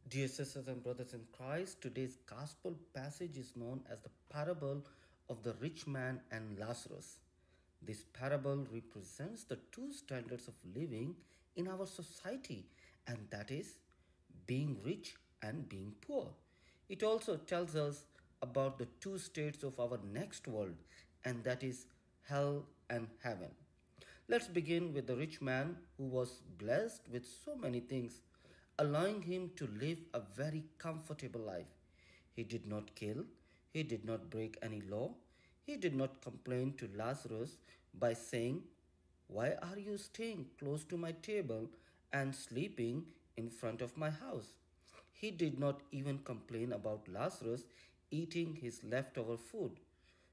Dear sisters and brothers in Christ, today's gospel passage is known as the parable of the rich man and Lazarus. This parable represents the two standards of living in our society, and that is being rich and being poor. It also tells us about the two states of our next world, and that is hell and heaven. Let's begin with the rich man who was blessed with so many things, allowing him to live a very comfortable life. He did not kill, he did not break any law, he did not complain to Lazarus by saying, "Why are you staying close to my table and sleeping in front of my house?" He did not even complain about Lazarus eating his leftover food.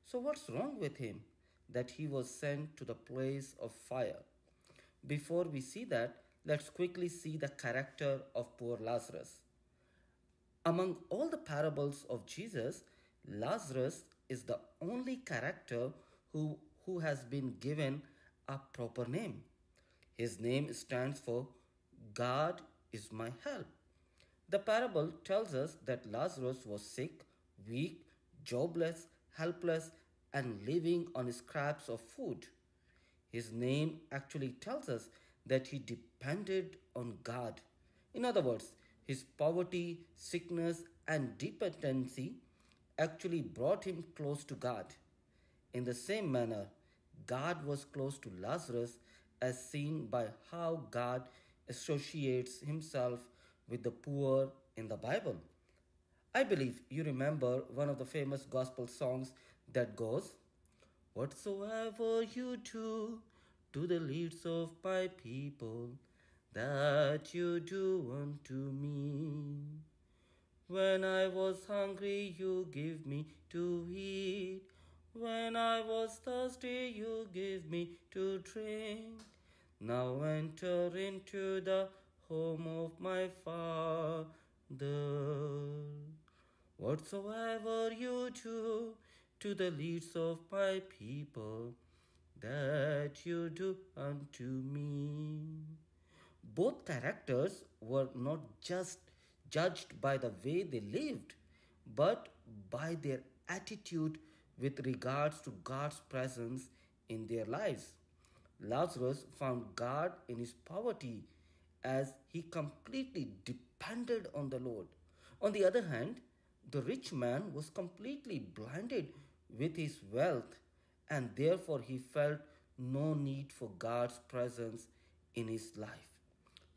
So, what's wrong with him? That he was sent to the place of fire. Before we see that, let's quickly see the character of poor Lazarus. Among all the parables of Jesus, Lazarus is the only character who has been given a proper name. His name stands for God is my help. The parable tells us that Lazarus was sick, weak, jobless, helpless, and living on scraps of food. His name actually tells us that he depended on God. In other words, his poverty, sickness, and dependency actually brought him close to God. In the same manner, God was close to Lazarus as seen by how God associates himself with the poor in the Bible. I believe you remember one of the famous gospel songs that goes, "Whatsoever you do to the least of my people, that you do unto me. When I was hungry, you gave me to eat. When I was thirsty, you gave me to drink. Now enter into the home of my Father. Whatsoever you do to the least of my people, that you do unto me." Both characters were not just judged by the way they lived, but by their attitude with regards to God's presence in their lives. Lazarus found God in his poverty as he completely depended on the Lord. On the other hand, the rich man was completely blinded with his wealth, and therefore he felt no need for God's presence in his life.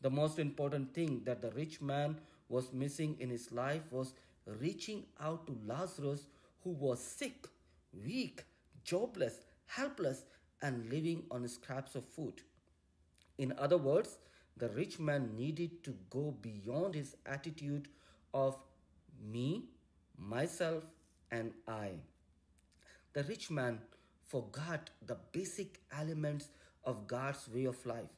The most important thing that the rich man was missing in his life was reaching out to Lazarus, who was sick, weak, jobless, helpless, and living on scraps of food. In other words, the rich man needed to go beyond his attitude of me, myself, and I. The rich man forgot the basic elements of God's way of life,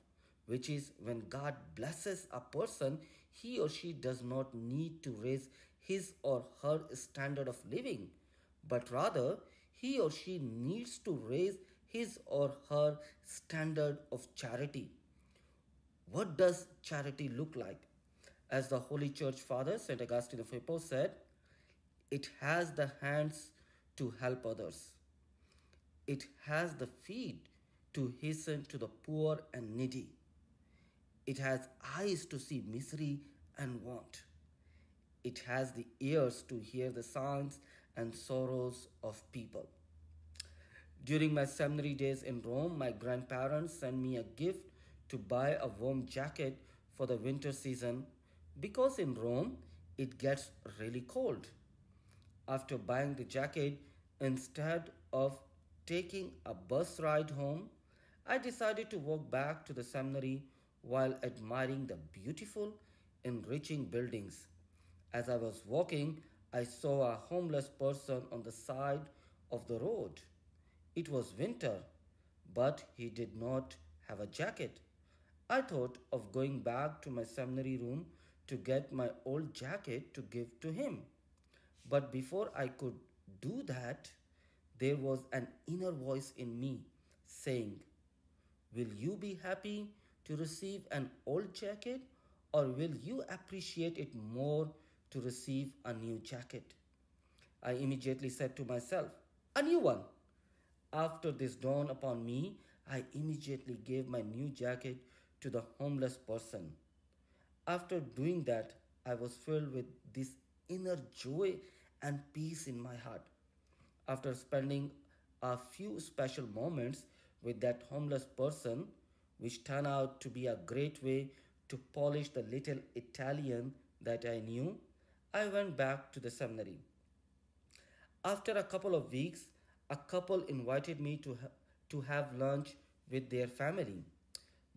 which is when God blesses a person, he or she does not need to raise his or her standard of living, but rather he or she needs to raise his or her standard of charity. What does charity look like? As the Holy Church Father St. Augustine of Hippo said, it has the hands to help others. It has the feet to hasten to the poor and needy. It has eyes to see misery and want. It has the ears to hear the songs and sorrows of people. During my seminary days in Rome, my grandparents sent me a gift to buy a warm jacket for the winter season because in Rome it gets really cold. After buying the jacket, instead of taking a bus ride home, I decided to walk back to the seminary while admiring the beautiful, enriching buildings. As I was walking, I saw a homeless person on the side of the road. It was winter, but he did not have a jacket. I thought of going back to my seminary room to get my old jacket to give to him. But before I could do that, there was an inner voice in me saying, "Will you be happy to receive an old jacket, or will you appreciate it more to receive a new jacket? I immediately said to myself, a new one. After this dawned upon me, I immediately gave my new jacket to the homeless person. After doing that, I was filled with this inner joy and peace in my heart. After spending a few special moments with that homeless person, which turned out to be a great way to polish the little Italian that I knew, I went back to the seminary. After a couple of weeks, a couple invited me to have lunch with their family.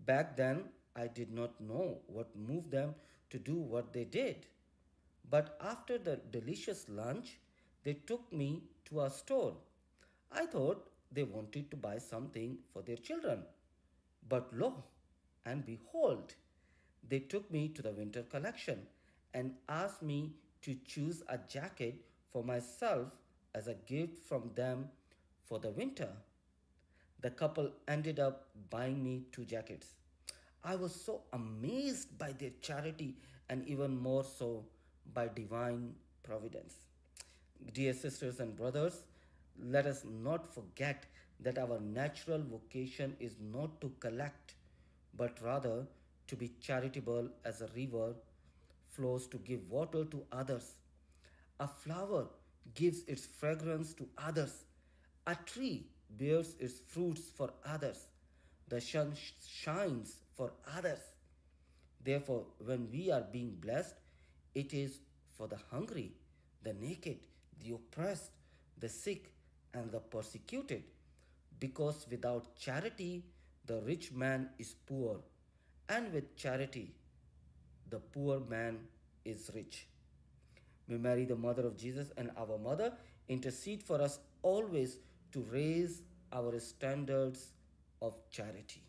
Back then, I did not know what moved them to do what they did. But after the delicious lunch, they took me to a store. I thought they wanted to buy something for their children. But lo and behold, they took me to the winter collection and asked me to choose a jacket for myself as a gift from them for the winter. The couple ended up buying me two jackets. I was so amazed by their charity and even more so by divine providence. Dear sisters and brothers, let us not forget that our natural vocation is not to collect, but rather to be charitable as a river flows to give water to others. A flower gives its fragrance to others. A tree bears its fruits for others. The sun shines for others. Therefore, when we are being blessed, it is for the hungry, the naked, the oppressed, the sick, and the persecuted. Because without charity, the rich man is poor, and with charity, the poor man is rich. May Mary, the Mother of Jesus, and our Mother intercede for us always to raise our standards of charity.